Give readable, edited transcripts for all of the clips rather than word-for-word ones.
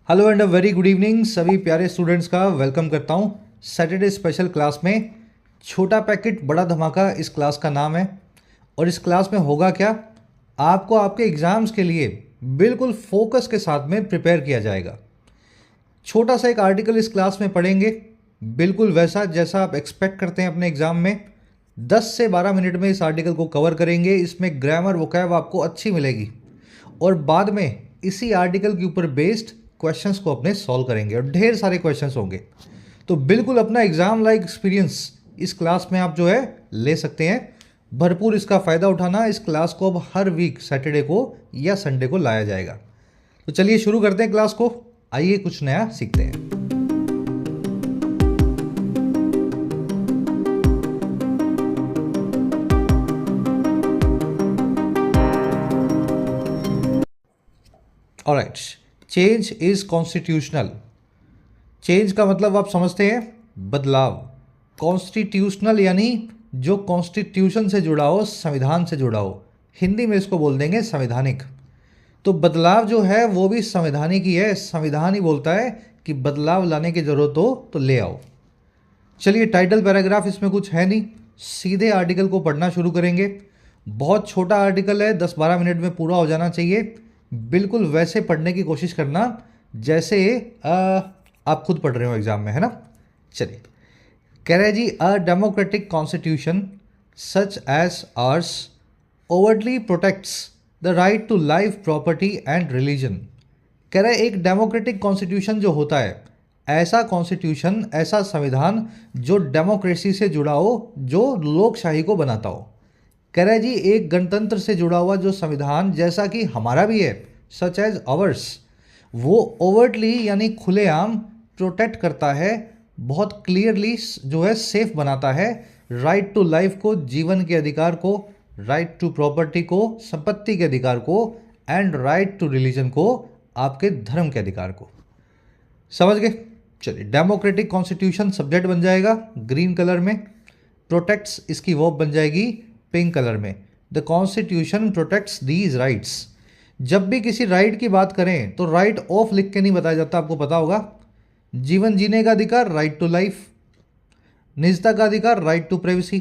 Hello and a very good evening सभी प्यारे students का वेलकम करता हूँ सैटरडे स्पेशल क्लास में। छोटा पैकेट बड़ा धमाका इस क्लास का नाम है। और इस क्लास में होगा क्या, आपको आपके एग्ज़ाम्स के लिए बिल्कुल फोकस के साथ में प्रिपेयर किया जाएगा। छोटा सा एक आर्टिकल इस क्लास में पढ़ेंगे, बिल्कुल वैसा जैसा आप एक्सपेक्ट करते हैं अपने एग्ज़ाम में। 10 से 12 मिनट में इस आर्टिकल को कवर करेंगे। इसमें ग्रामर वोकैब आपको अच्छी मिलेगी और बाद में इसी आर्टिकल के ऊपर बेस्ड क्वेश्चंस को अपने सॉल्व करेंगे और ढेर सारे क्वेश्चंस होंगे। तो बिल्कुल अपना एग्ज़ाम लाइक एक्सपीरियंस इस क्लास में आप जो है ले सकते हैं। भरपूर इसका फ़ायदा उठाना। इस क्लास को अब हर वीक सैटरडे को या संडे को लाया जाएगा। तो चलिए शुरू करते हैं क्लास को। आइए कुछ नया सीखते हैं। Alright, change is constitutional. Change का मतलब आप समझते हैं, बदलाव। कॉन्स्टिट्यूशनल यानी जो कॉन्स्टिट्यूशन से जुड़ा हो, संविधान से जुड़ा हो। हिंदी में इसको बोल देंगे संवैधानिक। तो बदलाव जो है वो भी संवैधानिक ही है। संविधान ही बोलता है कि बदलाव लाने की ज़रूरत हो तो ले आओ। चलिए, टाइटल पैराग्राफ इसमें कुछ है नहीं, सीधे आर्टिकल को पढ़ना शुरू करेंगे। बहुत छोटा आर्टिकल है, 10-12 मिनट में पूरा हो जाना चाहिए। बिल्कुल वैसे पढ़ने की कोशिश करना जैसे आप खुद पढ़ रहे हो एग्जाम में, है ना। चलिए, कह रहे जी, a democratic constitution such as ours overly protects the right to life, property and religion. कह रहे एक डेमोक्रेटिक कॉन्स्टिट्यूशन जो होता है, ऐसा कॉन्स्टिट्यूशन, ऐसा संविधान जो डेमोक्रेसी से जुड़ा हो, जो लोकशाही को बनाता हो। कह रहे जी एक गणतंत्र से जुड़ा हुआ जो संविधान, जैसा कि हमारा भी है, सच एज आवर्स, वो ओवर्टली यानी खुलेआम प्रोटेक्ट करता है, बहुत क्लियरली जो है सेफ बनाता है राइट टू लाइफ को, जीवन के अधिकार को, राइट टू प्रॉपर्टी को, संपत्ति के अधिकार को, एंड राइट टू रिलीजन को, आपके धर्म के अधिकार को। समझ गए। चलिए, डेमोक्रेटिक कॉन्स्टिट्यूशन सब्जेक्ट बन जाएगा ग्रीन कलर में, प्रोटेक्ट्स इसकी वर्ब बन जाएगी पिंक कलर में। The constitution protects these rights. जब भी किसी राइट की बात करें तो राइट ऑफ लिख के नहीं बताया जाता, आपको पता होगा। जीवन जीने का अधिकार, राइट टू लाइफ। निजता का अधिकार, राइट टू प्राइवेसी।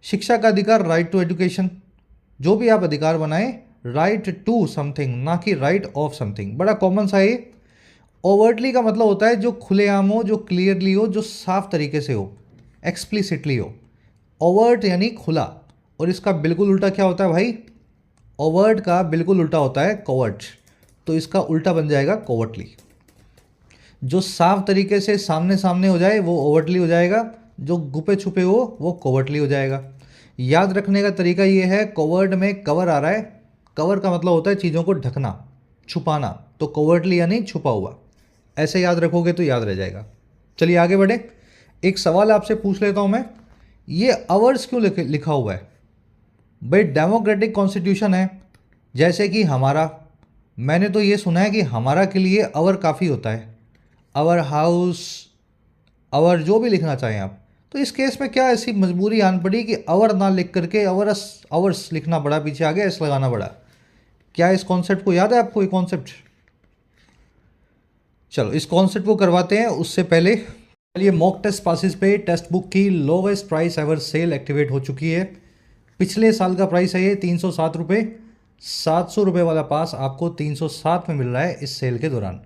शिक्षा का अधिकार, राइट टू एजुकेशन। जो भी आप अधिकार बनाएं, राइट टू समथिंग, ना कि राइट ऑफ समथिंग। बड़ा कॉमन सा है। ओवर्टली का मतलब होता है जो खुलेआम हो, जो क्लियरली हो, जो साफ तरीके से हो, एक्सप्लिसिटली हो। ओवर्ट यानी खुला, और इसका बिल्कुल उल्टा क्या होता है भाई? ओवर्ट का बिल्कुल उल्टा होता है कोवर्ट। तो इसका उल्टा बन जाएगा कोवर्टली। जो साफ तरीके से सामने सामने हो जाए वो ओवर्टली हो जाएगा, जो गुपे छुपे हो वो कोवर्टली हो जाएगा। याद रखने का तरीका ये है, कोवर्ट में कवर आ रहा है। कवर का मतलब होता है चीज़ों को ढकना, छुपाना। तो कोवर्टली यानी छुपा हुआ। ऐसे याद रखोगे तो याद रह जाएगा। चलिए आगे बढ़े। एक सवाल आपसे पूछ लेता हूँ मैं, ये अवर्स क्यों लिखा हुआ है? भाई डेमोक्रेटिक कॉन्स्टिट्यूशन है, जैसे कि हमारा। मैंने तो ये सुना है कि हमारा के लिए अवर काफ़ी होता है, अवर हाउस, अवर जो भी लिखना चाहें आप। तो इस केस में क्या ऐसी मजबूरी आन पड़ी कि अवर ना लिख करके अवर्स अवर्स लिखना पड़ा, पीछे आगे एस लगाना पड़ा? क्या इस कॉन्सेप्ट को याद है आपको? ये कॉन्सेप्ट, चलो इस कॉन्सेप्ट को करवाते हैं। उससे पहले चलिए, मॉक टेस्ट पासिस पे टेक्स्ट बुक की lowest price ever sale activate हो चुकी है। पिछले साल का प्राइस है ये 307 रुपये। 700 रुपये वाला पास आपको 307 में मिल रहा है इस सेल के दौरान।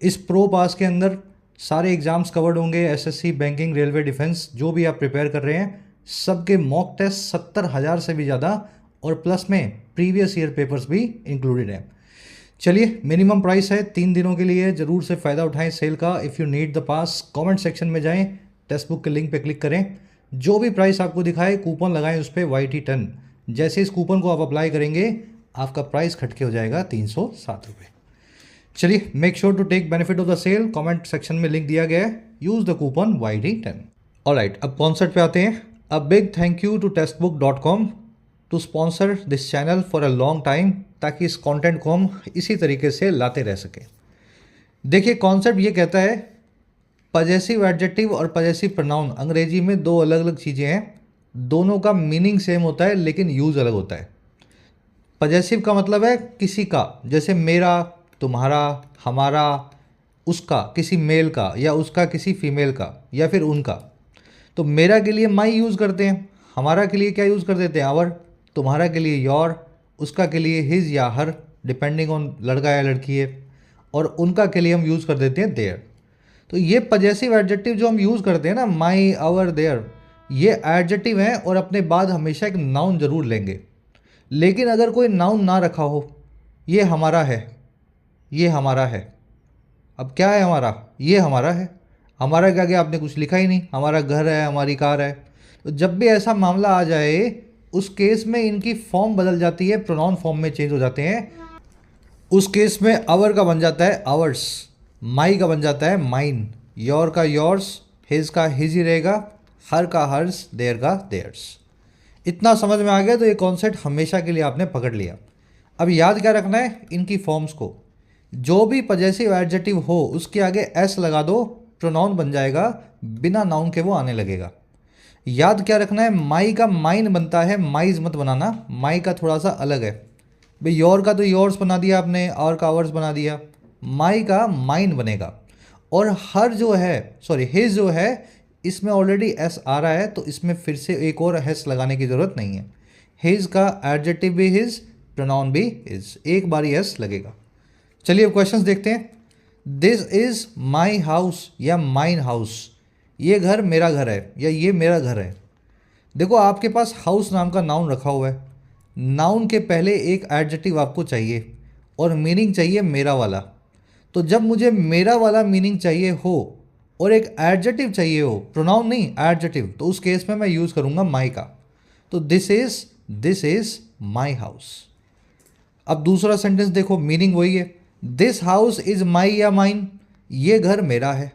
इस प्रो पास के अंदर सारे एग्जाम्स कवर्ड होंगे, एसएससी, बैंकिंग, रेलवे, डिफेंस, जो भी आप प्रिपेयर कर रहे हैं, सबके मॉक टेस्ट 70,000 से भी ज़्यादा, और प्लस में प्रीवियस ईयर पेपर्स भी इंक्लूडेड हैं। चलिए, मिनिमम प्राइस है 3 दिनों के लिए। ज़रूर से फ़ायदा उठाएं सेल का। If you need the pass, comment section में जाएं, टेक्स्ट बुक के लिंक पे क्लिक करें, जो भी प्राइस आपको दिखाए कूपन लगाएं उस पर YT10। जैसे इस कूपन को आप अप्लाई करेंगे, आपका प्राइस खटके हो जाएगा 307 रुपये। चलिए, make sure to take benefit of the sale. Comment section में लिंक दिया गया है, use the coupon YT10। Alright, अब कॉन्सेप्ट पे आते हैं। A big thank you to textbook.com to sponsor this channel for a long time, ताकि इस कंटेंट को हम इसी तरीके से लाते रह सकें। देखिए, कॉन्सेप्ट ये कहता है, पजेसिव एडजेक्टिव और पजेसिव प्रोनाउन अंग्रेजी में दो अलग अलग चीज़ें हैं। दोनों का मीनिंग सेम होता है लेकिन यूज़ अलग होता है। पजेसिव का मतलब है किसी का, जैसे मेरा, तुम्हारा, हमारा, उसका किसी मेल का, या उसका किसी फीमेल का, या फिर उनका। तो मेरा के लिए माई यूज़ करते हैं, हमारा के लिए क्या यूज़ कर देते हैं, आवर, तुम्हारा के लिए योर, उसका के लिए हिज या हर, डिपेंडिंग ऑन लड़का या लड़की है, और उनका के लिए हम यूज़ कर देते हैं देयर। तो ये पजेसिव एडजेक्टिव जो हम यूज़ करते हैं ना, माई, आवर, देयर, ये एडजेक्टिव हैं और अपने बाद हमेशा एक नाउन ज़रूर लेंगे। लेकिन अगर कोई नाउन ना रखा हो, ये हमारा है, ये हमारा है, अब क्या है हमारा, ये हमारा है, हमारा क्या क्या आपने कुछ लिखा ही नहीं, हमारा घर है, हमारी कार है। तो जब भी ऐसा मामला आ जाए उस केस में इनकी फॉर्म बदल जाती है, प्रोनाउन फॉर्म में चेंज हो जाते हैं। उस केस में आवर का बन जाता है आवर्स, माई का बन जाता है माइन, योर का योर्स, हिज का हिज ही रहेगा, हर का हर्स, देयर का देयर्स। इतना समझ में आ गया तो ये कॉन्सेप्ट हमेशा के लिए आपने पकड़ लिया। अब याद क्या रखना है, इनकी फॉर्म्स को, जो भी पजेसिव एडजेक्टिव हो उसके आगे एस लगा दो, प्रोनाउन बन जाएगा, बिना नाउन के वो आने लगेगा। याद क्या रखना है, माई का माइन बनता है, माइज मत बनाना, माई का थोड़ा सा अलग है। भाई योर का तो योर्स बना दिया आपने, और का आवर्स बना दिया, माई का माइन बनेगा। और हर जो है, सॉरी हिज जो है, इसमें ऑलरेडी एस आ रहा है तो इसमें फिर से एक और एस लगाने की ज़रूरत नहीं है। हिज का एडजेक्टिव भी हिज, प्रोनाउन भी हिज, एक बार एस लगेगा। चलिए अब क्वेश्चंस देखते हैं। दिस इज़ माई हाउस या माइन हाउस, ये घर मेरा घर है या ये मेरा घर है। देखो आपके पास हाउस नाम का नाउन रखा हुआ है, नाउन के पहले एक एडजेक्टिव आपको चाहिए और मीनिंग चाहिए मेरा वाला। तो जब मुझे मेरा वाला मीनिंग चाहिए हो और एक एडजेक्टिव चाहिए हो, प्रोनाउन नहीं एडजेक्टिव, तो उस केस में मैं यूज़ करूँगा माई का। तो दिस इज़ माई हाउस। अब दूसरा सेंटेंस देखो, मीनिंग वही है, दिस हाउस इज़ माई या माइन, ये घर मेरा है।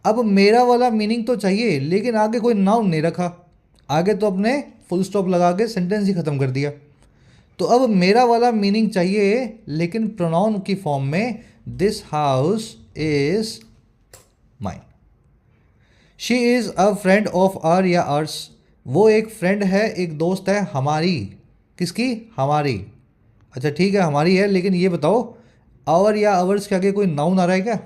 अब मेरा वाला मीनिंग तो चाहिए लेकिन आगे कोई नाउन नहीं रखा, आगे तो अपने फुल स्टॉप लगा के सेंटेंस ही ख़त्म कर दिया। तो अब मेरा वाला मीनिंग चाहिए लेकिन प्रोनाउन की फॉर्म में, this house is mine. She is a friend of our या आर्स, वो एक फ्रेंड है, एक दोस्त है हमारी, किसकी, हमारी। अच्छा ठीक है हमारी है, लेकिन ये बताओ आवर या आवर्स के आगे कोई नाउन आ रहा है क्या,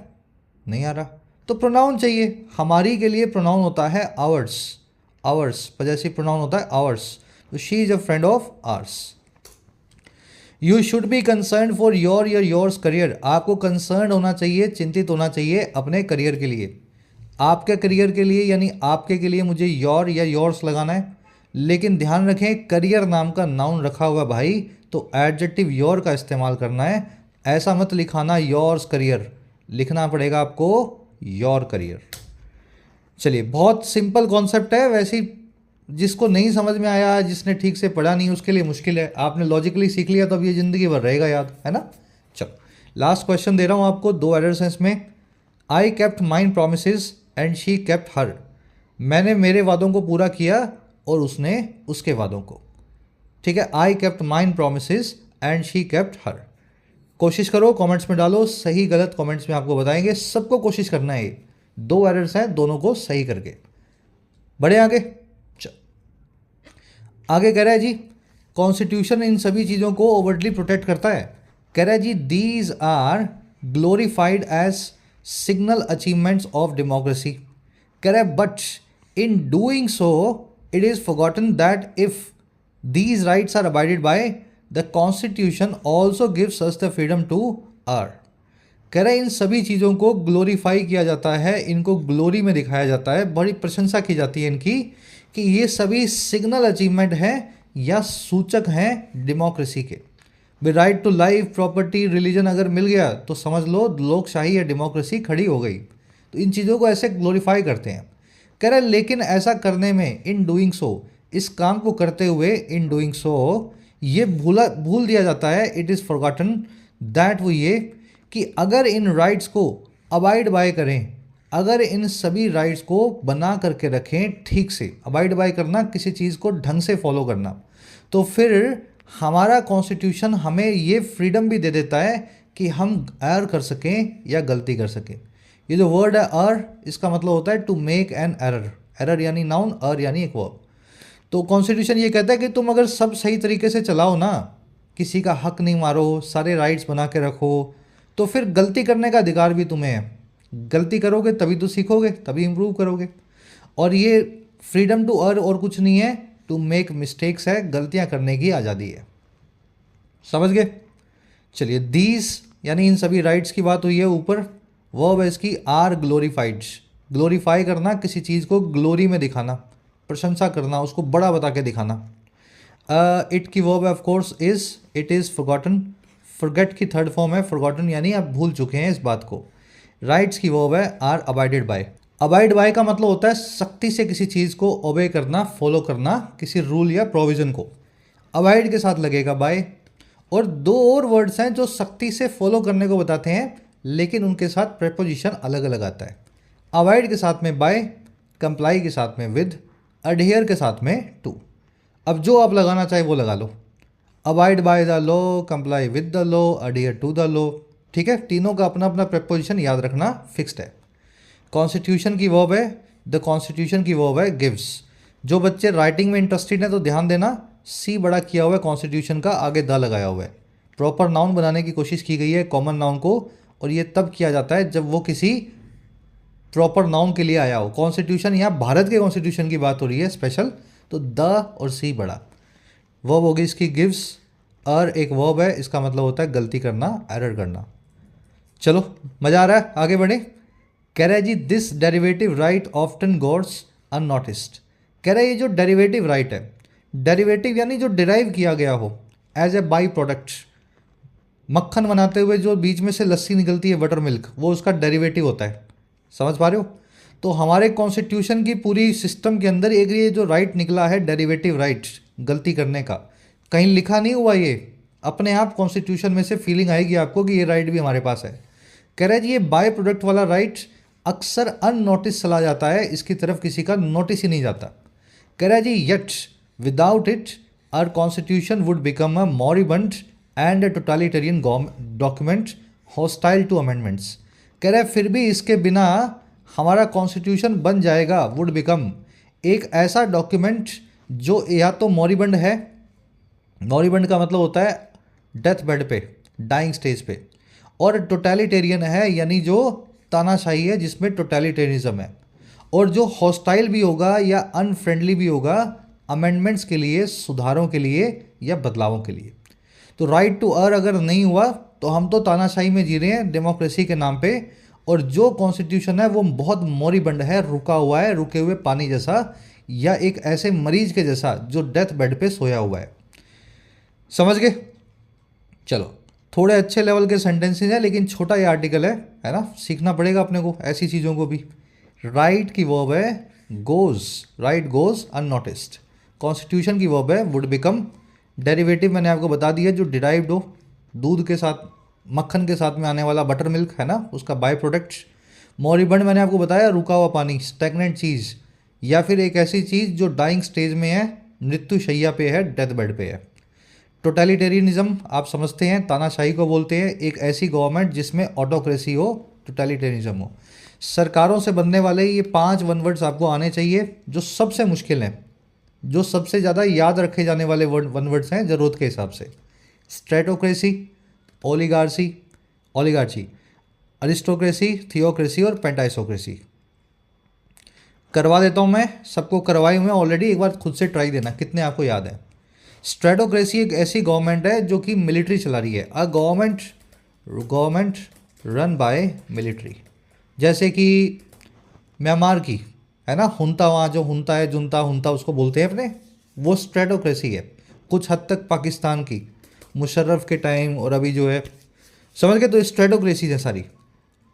नहीं आ रहा, तो प्रोनाउन चाहिए। हमारी के लिए प्रोनाउन होता है आवर्स, आवर्स पजेसिव प्रोनाउन होता है आवर्स। तो she is a friend of ours. You should be concern for your या योर्स करियर, आपको कंसर्न होना चाहिए, चिंतित होना चाहिए अपने करियर के लिए। आपके करियर के लिए यानी आपके के लिए मुझे योर या योर्स लगाना है, लेकिन ध्यान रखें करियर नाम का नाउन रखा हुआ भाई, तो एडजेक्टिव योर का इस्तेमाल करना है। ऐसा मत लिखाना योर्स करियर, लिखना पड़ेगा आपको योर करियर। चलिए बहुत सिंपल कॉन्सेप्ट है, वैसे ही जिसको नहीं समझ में आया, जिसने ठीक से पढ़ा नहीं उसके लिए मुश्किल है, आपने लॉजिकली सीख लिया तो अब ये ज़िंदगी भर रहेगा याद, है ना। चलो लास्ट क्वेश्चन दे रहा हूँ आपको, दो एरर्स हैं इसमें। I kept mine promises and she kept her, मैंने मेरे वादों को पूरा किया और उसने उसके वादों को। ठीक है, I kept mine promises and she kept her. कोशिश करो कमेंट्स में डालो, सही गलत कमेंट्स में आपको बताएंगे, सबको कोशिश करना है। दो एरर्स हैं, दोनों को सही करके बढ़े आगे। आगे कह रहा है जी, कॉन्स्टिट्यूशन इन सभी चीज़ों को ओवरटली प्रोटेक्ट करता है। कह रहा है जी these are glorified as signal achievements of democracy. कह रहा है but in doing so it is forgotten that if these rights are abided by, the constitution also gives us the freedom to err। कह रहा है इन सभी चीज़ों को glorify किया जाता है, इनको ग्लोरी में दिखाया जाता है, बड़ी प्रशंसा की जाती है इनकी, कि ये सभी सिग्नल अचीवमेंट हैं या सूचक हैं डेमोक्रेसी के। भाई right to life, property, religion अगर मिल गया तो समझ लो लोकशाही या डेमोक्रेसी खड़ी हो गई। तो इन चीज़ों को ऐसे ग्लोरीफाई करते हैं। कह रहा है लेकिन ऐसा करने में, इन डूइंग सो, इस काम को करते हुए, इन डूइंग सो, ये भूल दिया जाता है, इट इज़ फॉरगॉटन दैट, वो ये कि अगर इन राइट्स को अबाइड बाय करें, अगर इन सभी राइट्स को बना करके रखें ठीक से, अबाइड बाय करना किसी चीज़ को ढंग से फॉलो करना, तो फिर हमारा कॉन्स्टिट्यूशन हमें ये फ्रीडम भी दे देता है कि हम एरर कर सकें या गलती कर सकें। ये जो वर्ड है एरर, इसका मतलब होता है to make an error, error यानी नाउन, एरर यानी एक वर्ब। तो कॉन्स्टिट्यूशन ये कहता है कि तुम अगर सब सही तरीके से चलाओ ना, किसी का हक नहीं मारो, सारे राइट्स बना के रखो, तो फिर गलती करने का अधिकार भी तुम्हें है। गलती करोगे तभी तो सीखोगे, तभी इम्प्रूव करोगे। और ये फ्रीडम टू अर्न और कुछ नहीं है, टू मेक मिस्टेक्स है, गलतियां करने की आज़ादी है। समझ गए? चलिए, दीज यानी इन सभी राइट्स की बात हुई है ऊपर। वर्ब है इसकी आर ग्लोरीफाइड। ग्लोरीफाई करना, किसी चीज़ को ग्लोरी में दिखाना, प्रशंसा करना, उसको बड़ा बता के दिखाना। इट की वर्ब है of course is, it is forgotten. Forget की थर्ड फॉर्म है फॉरगॉटन, यानी आप भूल चुके हैं इस बात को। राइट्स की वर्ब है are abided bye. Abide by का मतलब होता है सख्ती से किसी चीज़ को ओबे करना, फॉलो करना, किसी रूल या प्रोविज़न को। अबाइड के साथ लगेगा बाय। और दो और वर्ड्स हैं जो सख्ती से फॉलो करने को बताते हैं, लेकिन उनके साथ प्रेपोजिशन अलग अलग आता है। अवॉइड के साथ में बाय, कंप्लाई के साथ में विद, अडहियर के साथ में टू। अब जो आप लगाना चाहे वो लगा लो। Avoid by the law, comply with the law, adhere to the law. ठीक है, तीनों का अपना अपना प्रेपोजिशन याद रखना फिक्स्ड है। कॉन्स्टिट्यूशन की वर्ब है, द कॉन्स्टिट्यूशन की वर्ब है गिव्स। जो बच्चे राइटिंग में इंटरेस्टेड हैं तो ध्यान देना, सी बड़ा किया हुआ है कॉन्स्टिट्यूशन का, आगे द लगाया हुआ है। प्रॉपर नाउन बनाने की कोशिश की गई है कॉमन नाउन को, और ये तब किया जाता है जब वो किसी प्रॉपर नाउन के लिए आया हो। कॉन्स्टिट्यूशन, यहाँ भारत के कॉन्स्टिट्यूशन की बात हो रही है स्पेशल, तो द और सी बड़ा। वर्ब होगी इसकी गिव्स। और एक वर्ब है, इसका मतलब होता है गलती करना, एरर करना। चलो, मज़ा आ रहा है, आगे बढ़े। कह रहा है जी this derivative right often goes unnoticed. कह रहा है ये जो डेरिवेटिव राइट है, डेरिवेटिव यानी जो डिराइव किया गया हो एज ए बाई प्रोडक्ट। मक्खन बनाते हुए जो बीच में से लस्सी निकलती है, बटर मिल्क, वो उसका डेरिवेटिव होता है। समझ पा रहे हो? तो हमारे कॉन्स्टिट्यूशन की पूरी सिस्टम के अंदर एक ये जो राइट निकला है, डेरिवेटिव राइट, गलती करने का, कहीं लिखा नहीं हुआ, ये अपने आप कॉन्स्टिट्यूशन में से फीलिंग आएगी आपको कि ये राइट भी हमारे पास है। कह रहा है जी ये बाय प्रोडक्ट वाला राइट अक्सर अननोटिस चला जाता है, इसकी तरफ किसी का नोटिस ही नहीं जाता। कह रहा है जी yet without it our constitution would become a moribund and a totalitarian document hostile to amendments. कह रहा है फिर भी इसके बिना हमारा कॉन्स्टिट्यूशन बन जाएगा, वुड बिकम, एक ऐसा डॉक्यूमेंट जो या तो मॉरिबंड है, मॉरिबंड का मतलब होता है डेथ बेड पे, डाइंग स्टेज पे, और टोटलिटेरियन है यानी जो तानाशाही है जिसमें टोटलिटेरिज्म है, और जो हॉस्टाइल भी होगा या अनफ्रेंडली भी होगा अमेंडमेंट्स के लिए, सुधारों के लिए या बदलावों के लिए। तो राइट टू अर्न अगर नहीं हुआ तो हम तो तानाशाही में जी रहे हैं डेमोक्रेसी के नाम पे, और जो कॉन्स्टिट्यूशन है वो बहुत मोरिबंड है, रुका हुआ है, रुके हुए पानी जैसा, या एक ऐसे मरीज के जैसा जो डेथ बेड पे सोया हुआ है। समझ गए? चलो, थोड़े अच्छे लेवल के सेंटेंसेस हैं, लेकिन छोटा ये आर्टिकल है ना, सीखना पड़ेगा अपने को ऐसी चीज़ों को भी। राइट की वर्ब है goes, right goes unnoticed. Constitution की वर्ब है वुड बिकम। डेरिवेटिव मैंने आपको बता दिया, जो डिराइव्ड हो, दूध के साथ, मक्खन के साथ में आने वाला बटर मिल्क है ना, उसका बाय प्रोडक्ट। मॉरिबंड मैंने आपको बताया रुका हुआ पानी, स्टैग्नेंट चीज़, या फिर एक ऐसी चीज़ जो डाइंग स्टेज में है, मृत्यु शैया पे है, डेथ बेड पे है। टोटलिटेरियनिज्म आप समझते हैं, तानाशाही को बोलते हैं, एक ऐसी गवर्नमेंट जिसमें ऑटोक्रेसी हो, टोटलिटेरिज्म हो। सरकारों से बनने वाले ये 5 वन वर्ड्स आपको आने चाहिए, जो सबसे मुश्किल हैं, जो सबसे ज़्यादा याद रखे जाने वाले वन वर्ड्स हैं ज़रूरत के हिसाब से। स्ट्रेटोक्रेसी, ओलिगार्ची, अरिस्टोक्रेसी, थियोक्रेसी और पेंटाइसोक्रेसी। करवा देता हूँ मैं, सबको करवाई हुए ऑलरेडी, एक बार खुद से ट्राई देना कितने आपको याद है। स्ट्रेटोक्रेसी एक ऐसी गवर्नमेंट है जो कि मिलिट्री चला रही है, अ गवर्नमेंट रन बाय मिलिट्री। जैसे कि म्यांमार की है ना, हुंता, वहाँ जो हुंता है, जुंता उसको बोलते हैं अपने, वो स्ट्रेटोक्रेसी है। कुछ हद तक पाकिस्तान की मुशर्रफ के टाइम और अभी जो है, समझ गए? तो स्ट्रेटोक्रेसी है सारी।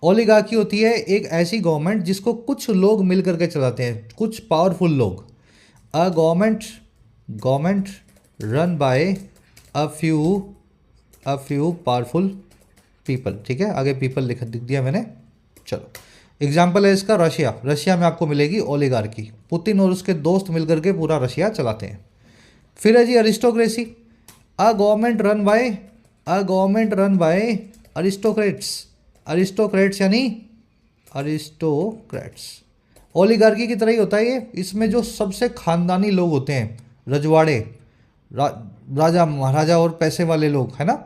ओलिगार्की होती है एक ऐसी गवर्नमेंट जिसको कुछ लोग मिल करके चलाते हैं, कुछ पावरफुल लोग। अ government run bye a few powerful people. ठीक है, आगे पीपल लिख दिया मैंने। चलो, एग्जाम्पल है इसका रशिया में आपको मिलेगी ओलिगार्की, पुतिन और उसके दोस्त मिलकर के पूरा रशिया चलाते हैं। फिर है जी aristocracy, a government run by aristocrats यानी अरिस्टोक्रेट्स। ओलिगार्की की तरह ही होता है ये, इसमें जो सबसे खानदानी लोग होते हैं, रजवाड़े, राजा महाराजा और पैसे वाले लोग है ना,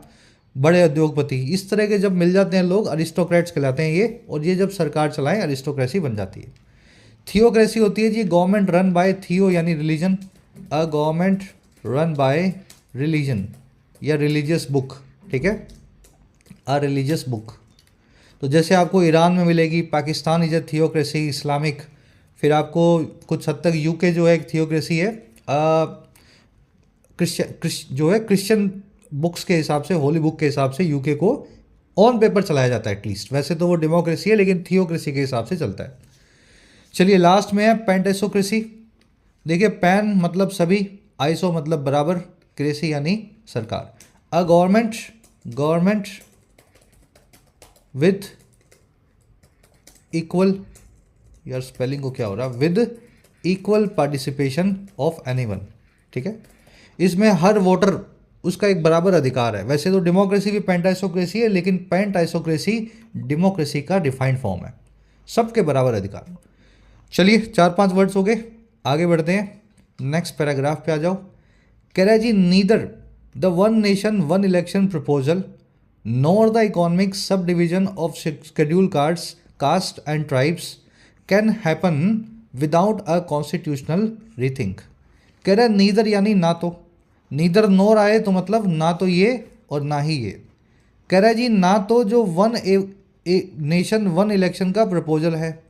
बड़े उद्योगपति, इस तरह के जब मिल जाते हैं लोग, अरिस्टोक्रेट्स कहलाते हैं ये, और ये जब सरकार चलाएं अरिस्टोक्रेसी बन जाती है। थियोक्रेसी होती है जी गवर्नमेंट रन बाय थियो यानी रिलीजन, अ गवर्नमेंट रन बाय रिलीजन या रिलीजियस बुक, ठीक है, अ रिलीजियस बुक। तो जैसे आपको ईरान में मिलेगी, Pakistan is a theocracy Islamic, फिर आपको कुछ हद तक यूके जो है एक थियोक्रेसी है, जो है क्रिश्चियन बुक्स के हिसाब से, होली बुक के हिसाब से यूके को ऑन पेपर चलाया जाता है एटलीस्ट, वैसे तो वो डेमोक्रेसी है लेकिन थियोक्रेसी के हिसाब से चलता है। चलिए लास्ट में है पेंटेसोक्रेसी। देखिए पैन मतलब सभी, आइसो मतलब बराबर, क्रेसी यानी सरकार। अ गवर्नमेंट विथ इक्वल, यार स्पेलिंग को क्या हो रहा, with equal participation of anyone, ठीक है, इसमें हर वोटर उसका एक बराबर अधिकार है। वैसे तो डेमोक्रेसी भी पेंटाइसोक्रेसी है, लेकिन पेंटाइसोक्रेसी डेमोक्रेसी का डिफाइंड फॉर्म है, सबके बराबर अधिकार। चलिए 4-5 वर्ड्स हो गए, आगे बढ़ते हैं, नेक्स्ट पैराग्राफ पे आ जाओ। कह रहा है जी neither the one nation one election proposal nor the economic sub division of schedule caste and tribes can happen without a constitutional rethink. कह रहा है नीदर यानी ना तो, नीदर नोर आए तो मतलब ना तो ये और ना ही ये। कह रहा है जी ना तो जो वन नेशन वन इलेक्शन का प्रपोजल है,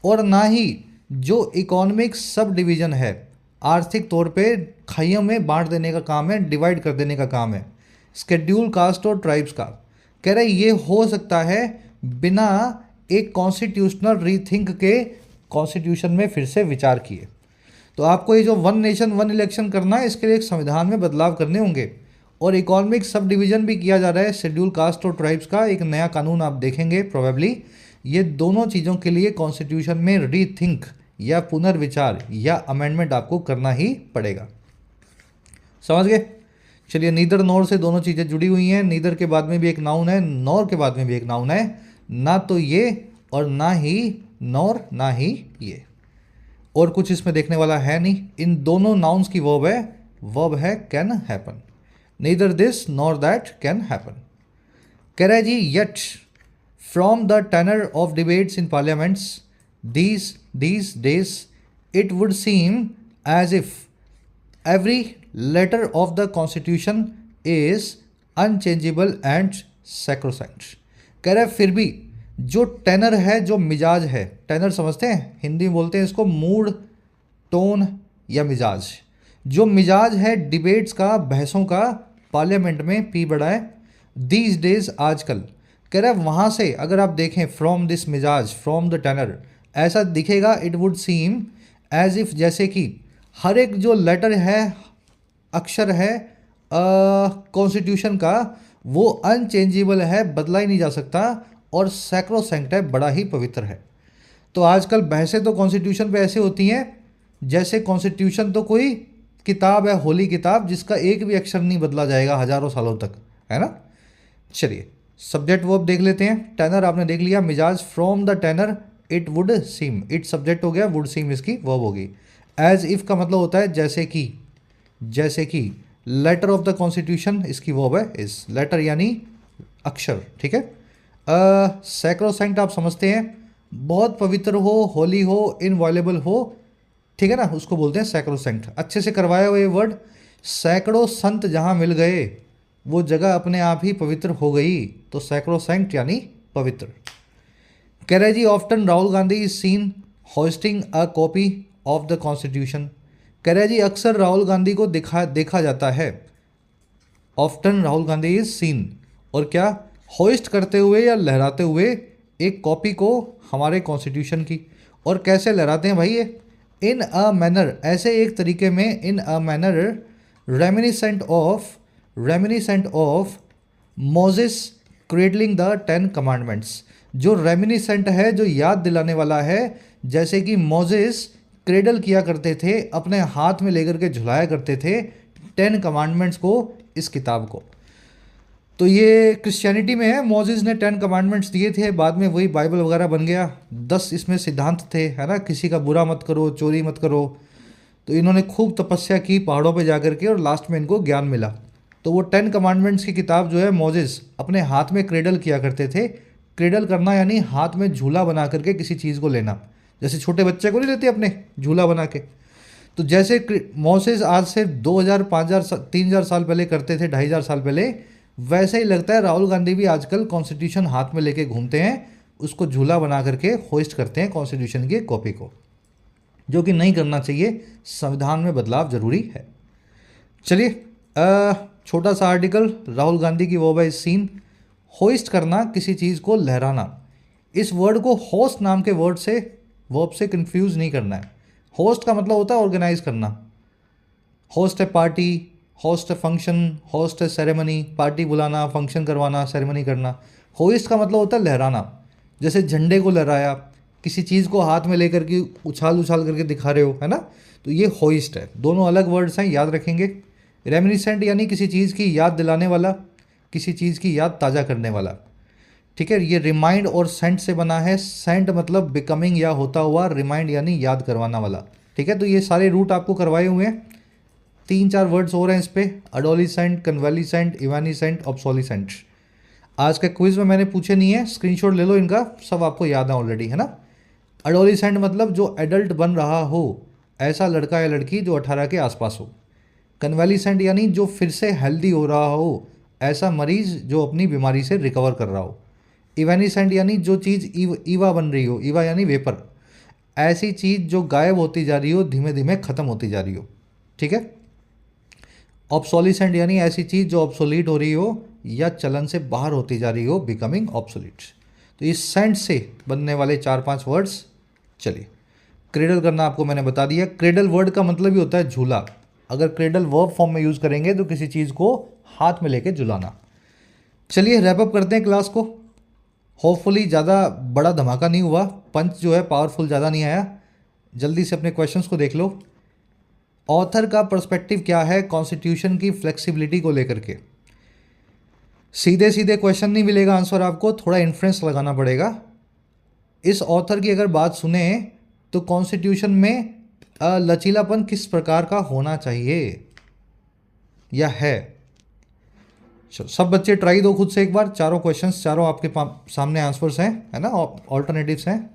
और ना ही जो इकोनॉमिक सब डिवीज़न है, आर्थिक तौर पे खाइयों में बांट देने का काम है, डिवाइड कर देने का काम है, शेड्यूल कास्ट और ट्राइब्स का। कह रहे ये हो सकता है बिना एक कॉन्स्टिट्यूशनल रीथिंक के कॉन्स्टिट्यूशन में फिर से विचार किए। तो आपको ये जो वन नेशन वन इलेक्शन करना है, इसके लिए एक संविधान में बदलाव करने होंगे, और इकोनॉमिक सब डिवीज़न भी किया जा रहा है, शेड्यूल कास्ट और ट्राइब्स का एक नया कानून आप देखेंगे प्रोबेबली। ये दोनों चीज़ों के लिए कॉन्स्टिट्यूशन में रीथिंक या पुनर्विचार या अमेंडमेंट आपको करना ही पड़ेगा। समझ गए? चलिए नीदर नॉर से दोनों चीज़ें जुड़ी हुई हैं, नीदर के बाद में भी एक नाउन है, नॉर के बाद में भी एक नाउन है, ना तो ये और ना ही नॉर ना ही ये, और कुछ इसमें देखने वाला है नहीं। इन दोनों नाउन्स की वर्ब है can happen, neither this nor that can happen. कह रहा है जी yet from the tenor of debates in parliaments these days it would seem as if every letter of the constitution is unchangeable and sacrosanct। कह रहे फिर भी जो tenor है, जो मिजाज है, टेनर समझते हैं, हिंदी में बोलते हैं इसको मूड, टोन या मिजाज, जो मिजाज है डिबेट्स का, बहसों का पार्लियामेंट में, पी बड़ा है, दीज डेज आजकल। कह रहे वहाँ से अगर आप देखें फ्रॉम दिस मिजाज, फ्रॉम द टेनर, ऐसा दिखेगा it would seem as if, जैसे कि हर एक जो लेटर है, अक्षर है कॉन्स्टिट्यूशन का, वो अनचेंजेबल है, बदला ही नहीं जा सकता, और सैक्रोसैंक्ट है, बड़ा ही पवित्र है। तो आजकल बहसें तो कॉन्स्टिट्यूशन पे ऐसे होती हैं जैसे कॉन्स्टिट्यूशन तो कोई किताब है, होली किताब, जिसका एक भी अक्षर नहीं बदला जाएगा हजारों सालों तक, है ना। चलिए सब्जेक्ट वर्ब देख लेते हैं। टेनर आपने देख लिया, मिजाज, from the tenor it would seem, it subject हो गया, वुड सीम इसकी वर्ब होगी। एज इफ का मतलब होता है जैसे कि, जैसे कि लेटर ऑफ द कॉन्स्टिट्यूशन, इसकी वर्ब है इज, लेटर यानी अक्षर, ठीक है। सैक्रोसैंक्ट आप समझते हैं, बहुत पवित्र हो, होली हो, इनवायलेबल हो, ठीक है ना, उसको बोलते हैं सैक्रोसैंक्ट। अच्छे से करवाया हुआ ये वर्ड, सैकड़ों संत जहाँ मिल गए वो जगह अपने आप ही पवित्र हो गई, तो सैक्रोसैंक्ट यानी पवित्र। कह रहे जी often Rahul Gandhi is seen hosting a copy of the constitution. कह रहे जी अक्सर राहुल गांधी को देखा जाता है, often Rahul Gandhi is scene, और क्या, होस्ट करते हुए या लहराते हुए एक कॉपी को हमारे कॉन्स्टिट्यूशन की। और कैसे लहराते हैं भाई ये, इन अ मैनर, ऐसे एक तरीके में, in a manner reminiscent of Moses cradling the 10 commandments. जो रेमिनिसेंट है, जो याद दिलाने वाला है, जैसे कि मोजेस क्रेडल किया करते थे, अपने हाथ में लेकर के झुलाया करते थे 10 कमांडमेंट्स को, इस किताब को। तो ये क्रिश्चियनिटी में है, मोजेस ने 10 कमांडमेंट्स दिए थे, बाद में वही बाइबल वगैरह बन गया। 10 इसमें सिद्धांत थे, है ना, किसी का बुरा मत करो, चोरी मत करो। तो इन्होंने खूब तपस्या की पहाड़ों पे जाकर के, और लास्ट में इनको ज्ञान मिला। तो वो 10 कमांडमेंट्स की किताब जो है मोजेस अपने हाथ में क्रेडल किया करते थे। क्रेडल करना यानी हाथ में झूला बना करके किसी चीज़ को लेना, जैसे छोटे बच्चे को नहीं लेते अपने झूला बना के। तो जैसे मोसेस आज से 2000 5000 3000 साल पहले करते थे, 2500 साल पहले, वैसे ही लगता है राहुल गांधी भी आजकल कॉन्स्टिट्यूशन हाथ में लेके घूमते हैं, उसको झूला बना करके होस्ट करते हैं कॉन्स्टिट्यूशन की कॉपी को, जो कि नहीं करना चाहिए। संविधान में बदलाव जरूरी है। चलिए, छोटा सा आर्टिकल, राहुल गांधी की वो बाय सीन। होस्ट करना, किसी चीज़ को लहराना। इस वर्ड को होस्ट नाम के वर्ड से, वर्ब से कंफ्यूज नहीं करना है। होस्ट का मतलब होता है ऑर्गेनाइज करना। होस्ट है पार्टी, होस्ट है फंक्शन, होस्ट है सेरेमनी, पार्टी बुलाना, फंक्शन करवाना, सेरेमनी करना। होस्ट का मतलब होता है लहराना, जैसे झंडे को लहराया, किसी चीज़ को हाथ में लेकर के उछाल उछाल करके दिखा रहे हो, है ना, तो ये होस्ट है। दोनों अलग वर्ड्स हैं, याद रखेंगे। रेमिनिसेंट यानी किसी चीज़ की याद दिलाने वाला, किसी चीज़ की याद ताज़ा करने वाला, ठीक है। ये रिमाइंड और सेंट से बना है। सेंट मतलब बिकमिंग या होता हुआ, रिमाइंड यानी याद करवाना वाला, ठीक है। तो ये सारे रूट आपको करवाए हुए हैं। 3-4 वर्ड्स और हैं इस पे, अडोलिसेंट, कन्वेलिसेंट, इवानिसेंट, ऑब्सोलिसेंट। आज के क्विज में मैंने पूछे नहीं है, स्क्रीनशॉट ले लो इनका, सब आपको याद है ऑलरेडी, है ना। अडोलिसेंट मतलब जो एडल्ट बन रहा हो, ऐसा लड़का या लड़की जो 18 के आसपास हो। कन्वेलिसेंट यानी जो फिर से हेल्दी हो रहा हो, ऐसा मरीज जो अपनी बीमारी से रिकवर कर रहा हो। इवेनिसेंट यानी जो चीज़ ईवा बन रही हो, ईवा यानी वेपर, ऐसी चीज़ जो गायब होती जा रही हो, धीमे धीमे ख़त्म होती जा रही हो, ठीक है। ऑब्सोलिसेंट यानी ऐसी चीज़ जो ऑब्सोलीट हो रही हो या चलन से बाहर होती जा रही हो, बिकमिंग ऑब्सोलीट। तो इस सेंट से बनने वाले 4-5 वर्ड्स। चलिए, क्रेडल करना आपको मैंने बता दिया। क्रेडल वर्ड का मतलब ही होता है झूला। अगर क्रेडल वर्ब फॉर्म में यूज़ करेंगे तो किसी चीज़ को हाथ में लेके झुलाना। चलिए, रैप अप करते हैं क्लास को। होपफुली ज़्यादा बड़ा धमाका नहीं हुआ, पंच जो है पावरफुल ज़्यादा नहीं आया। जल्दी से अपने क्वेश्चंस को देख लो। ऑथर का पर्सपेक्टिव क्या है कॉन्स्टिट्यूशन की फ्लेक्सिबिलिटी को लेकर के। सीधे सीधे क्वेश्चन नहीं मिलेगा आंसर आपको, थोड़ा इन्फ्रेंस लगाना पड़ेगा। इस ऑथर की अगर बात सुने तो कॉन्स्टिट्यूशन में लचीलापन किस प्रकार का होना चाहिए या है। सब बच्चे ट्राई दो खुद से एक बार। चारों क्वेश्चंस, चारों आपके सामने आंसर्स हैं, है ना, ऑल्टरनेटिव्स हैं।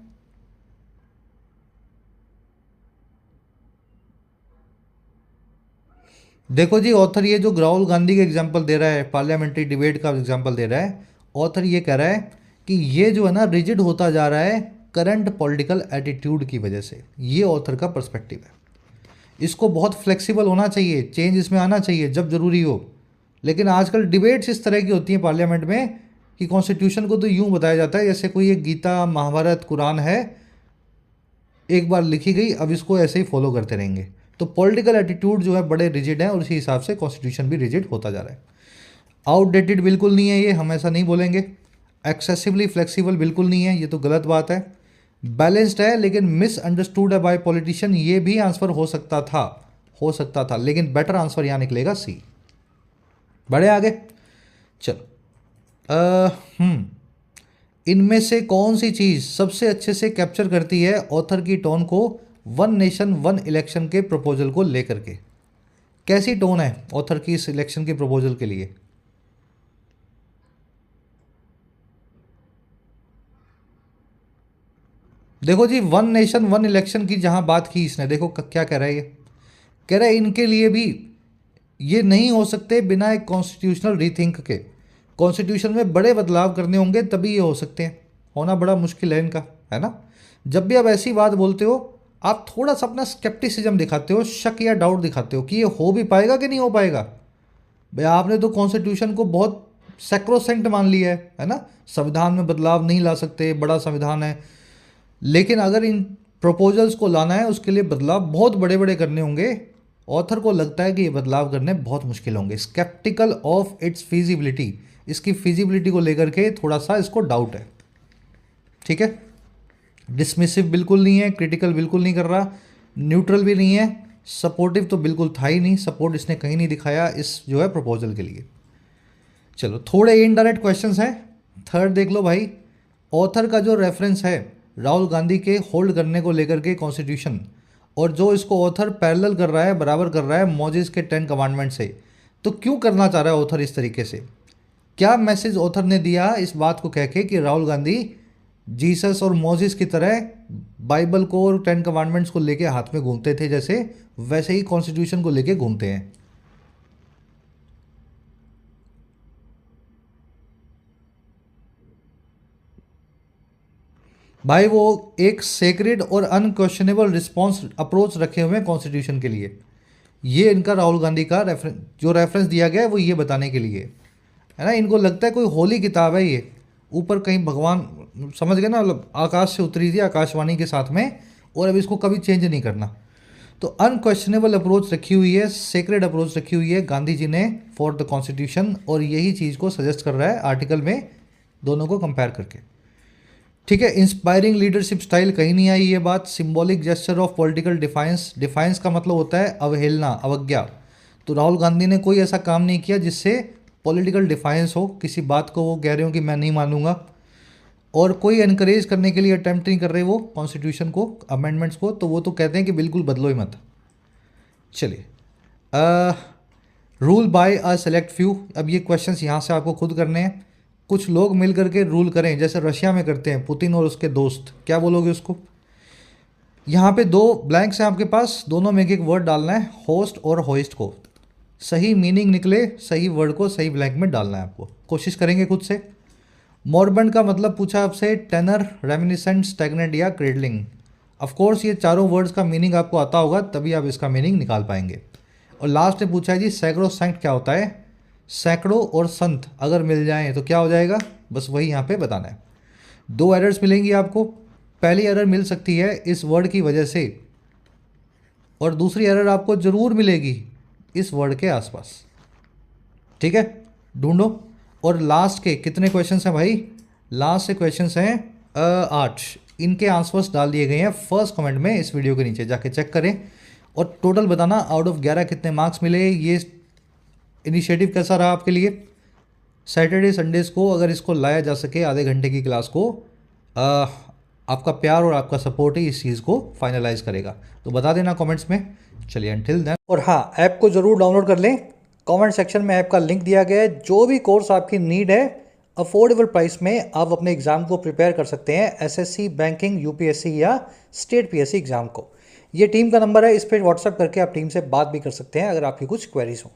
देखो जी, ऑथर ये जो राहुल गांधी का एग्जांपल दे रहा है, पार्लियामेंट्री डिबेट का एग्जांपल दे रहा है, ऑथर ये कह रहा है कि ये जो है ना रिजिड होता जा रहा है करंट पॉलिटिकल एटीट्यूड की वजह से। ये ऑथर का पर्सपेक्टिव है। इसको बहुत फ्लेक्सिबल होना चाहिए, चेंज इसमें आना चाहिए जब ज़रूरी हो। लेकिन आजकल डिबेट्स इस तरह की होती हैं पार्लियामेंट में कि कॉन्स्टिट्यूशन को तो यूँ बताया जाता है जैसे कोई एक गीता, महाभारत, कुरान है, एक बार लिखी गई, अब इसको ऐसे ही फॉलो करते रहेंगे। तो पॉलिटिकल एटीट्यूड जो है बड़े रिजिड हैं और उसी हिसाब से कॉन्स्टिट्यूशन भी रिजिड होता जा रहा है। आउटडेटेड बिल्कुल नहीं है ये, हम ऐसा नहीं बोलेंगे। एक्सेसिवली फ्लेक्सिबल बिल्कुल नहीं है, ये तो गलत बात है। बैलेंस्ड है लेकिन मिसअंडरस्टूड है बाय पॉलिटिशियन, ये भी आंसर हो सकता था, लेकिन बेटर आंसर यहाँ निकलेगा सी। बढ़े आगे, चलो। इनमें से कौन सी चीज़ सबसे अच्छे से कैप्चर करती है ऑथर की टोन को वन नेशन वन इलेक्शन के प्रपोजल को लेकर के। कैसी टोन है ऑथर की इस इलेक्शन के प्रपोजल के लिए। देखो जी, वन नेशन वन इलेक्शन की जहां बात की इसने, देखो क्या कह रहा है ये। कह रहा है इनके लिए भी ये नहीं हो सकते बिना एक कॉन्स्टिट्यूशनल रीथिंक के। कॉन्स्टिट्यूशन में बड़े बदलाव करने होंगे तभी ये हो सकते हैं, होना बड़ा मुश्किल है इनका, है ना। जब भी आप ऐसी बात बोलते हो, आप थोड़ा सा अपना स्केप्टिसिज्म दिखाते हो, शक या डाउट दिखाते हो कि ये हो भी पाएगा कि नहीं हो पाएगा। भाई आपने तो कॉन्स्टिट्यूशन को बहुत सैक्रोसेंट मान लिया है ना, संविधान में बदलाव नहीं ला सकते, बड़ा संविधान है। लेकिन अगर इन प्रपोजल्स को लाना है, उसके लिए बदलाव बहुत बड़े बड़े करने होंगे। ऑथर को लगता है कि ये बदलाव करने बहुत मुश्किल होंगे। स्केप्टिकल ऑफ इट्स फिजिबिलिटी, इसकी फिजिबिलिटी को लेकर के थोड़ा सा इसको डाउट है, ठीक है। डिसमिसिव बिल्कुल नहीं है, क्रिटिकल बिल्कुल नहीं कर रहा, न्यूट्रल भी नहीं है, सपोर्टिव तो बिल्कुल था ही नहीं, सपोर्ट इसने कहीं नहीं दिखाया इस जो है प्रपोजल के लिए। चलो, थोड़े इनडायरेक्ट क्वेश्चंस हैं। थर्ड देख लो भाई, ऑथर का जो रेफरेंस है राहुल गांधी के होल्ड करने को लेकर के कॉन्स्टिट्यूशन, और जो इसको ऑथर पैरेलल कर रहा है, बराबर कर रहा है मोजेस के 10 कमांडमेंट से, तो क्यों करना चाह रहा है ऑथर इस तरीके से? क्या मैसेज ऑथर ने दिया इस बात को कह के कि राहुल गांधी जीसस और मोजिस की तरह बाइबल को और 10 कमांडमेंट्स को लेके हाथ में घूमते थे, जैसे वैसे ही कॉन्स्टिट्यूशन को लेके घूमते हैं? भाई वो एक सेक्रेड और अनक्वेश्चनेबल रिस्पॉन्स अप्रोच रखे हुए हैं कॉन्स्टिट्यूशन के लिए। ये इनका राहुल गांधी का रेफरेंस दिया गया है वो ये बताने के लिए है ना। इनको लगता है कोई होली किताब है ये, ऊपर कहीं भगवान, समझ गए ना, मतलब आकाश से उतरी थी आकाशवाणी के साथ में, और अब इसको कभी चेंज नहीं करना। तो अनक्वेश्चनेबल अप्रोच रखी हुई है, सेक्रेड अप्रोच रखी हुई है गांधी जी ने फॉर द कॉन्स्टिट्यूशन, और यही चीज़ को सजेस्ट कर रहा है आर्टिकल में दोनों को कंपेयर करके। ठीक है, इंस्पायरिंग लीडरशिप स्टाइल कहीं नहीं आई ये बात। Symbolic gesture of political defines, defines का मतलब होता है अवहेलना, अवज्ञा। तो राहुल गांधी ने कोई ऐसा काम नहीं किया जिससे पॉलिटिकल डिफाइंस हो, किसी बात को वो कह रहे हो कि मैं नहीं मानूंगा, और कोई एनकरेज करने के लिए अटेम्प्ट नहीं कर रहे वो कॉन्स्टिट्यूशन को, अमेंडमेंट्स को, तो वो तो कहते हैं कि बिल्कुल बदलो ही मत। चलिए, rule by a select few. अब ये क्वेश्चंस यहाँ से आपको खुद करने हैं। कुछ लोग मिल करके रूल करें, जैसे रशिया में करते हैं पुतिन और उसके दोस्त, क्या बोलोगे उसको? यहाँ पे दो ब्लैंक्स हैं आपके पास, दोनों में एक एक वर्ड डालना है, होस्ट और होइस्ट को। सही मीनिंग निकले, सही वर्ड को सही ब्लैंक में डालना है आपको। कोशिश करेंगे खुद से। मॉर्बेंड का मतलब पूछा आपसे, टेनर, रेमिनिसेंट, स्टैग्नेंट या क्रेडलिंग। ऑफकोर्स ये चारों वर्ड्स का मीनिंग आपको आता होगा, तभी आप इसका मीनिंग निकाल पाएंगे। और लास्ट में पूछा है जी सैक्रोसैंक्ट क्या होता है? सैकड़ों और संत अगर मिल जाएं तो क्या हो जाएगा, बस वही यहाँ पे बताना है। दो एरर्स मिलेंगी आपको। पहली एरर मिल सकती है इस वर्ड की वजह से, और दूसरी एरर आपको ज़रूर मिलेगी इस वर्ड के आसपास। ठीक है, ढूंढो। और लास्ट के कितने क्वेश्चंस हैं भाई? लास्ट से क्वेश्चंस हैं 8। इनके आंसर्स डाल दिए गए हैं फर्स्ट कमेंट में, इस वीडियो के नीचे जाके चेक करें। और टोटल बताना आउट ऑफ 11 कितने मार्क्स मिले। ये इनिशिएटिव कैसा रहा आपके लिए? सैटरडे संडेज़ को अगर इसको लाया जा सके आधे घंटे की क्लास को, आपका प्यार और आपका सपोर्ट ही इस चीज़ को फाइनलाइज करेगा। तो बता देना कमेंट्स में। चलिए, अनटिल देन। और हाँ, ऐप को ज़रूर डाउनलोड कर लें। कमेंट सेक्शन में ऐप का लिंक दिया गया है। जो भी कोर्स आपकी नीड है, अफोर्डेबल प्राइस में आप अपने एग्ज़ाम को प्रिपेयर कर सकते हैं, एसएससी, बैंकिंग, यूपीएससी या स्टेट पीएससी एग्ज़ाम को। ये टीम का नंबर है, इस पर व्हाट्सएप करके आप टीम से बात भी कर सकते हैं अगर आपकी कुछ क्वेरीज हो।